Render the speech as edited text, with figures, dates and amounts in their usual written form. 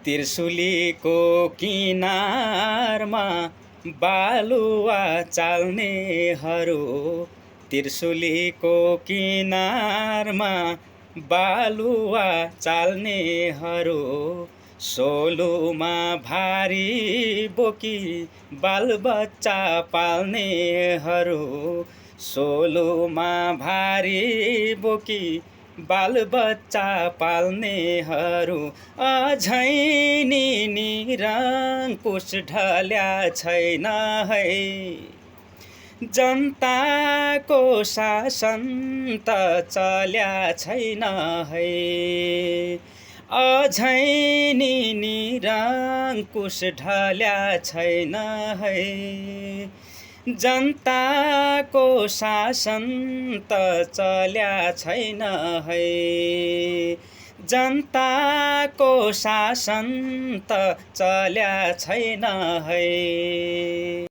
त्रिशुलीको किनारमा बालुवा चाल्नेहरू, त्रिशुलीको किनारमा बालुवा चाल्नेहरू, सोलुमा भारी बोकी बालबच्चा पाल्नेहरू, सोलुमा भारी बोकी बालबच्चा पाल्नेहरू, अझै नि निरङ्कुश ढल्या छैन है। जनताको शासन त चल्या छैन है। अझै नि निरङ्कुश ढल्या छैन है। जनताको शासन त चल्या छैन है। जनताको शासन त चल्या छैन है।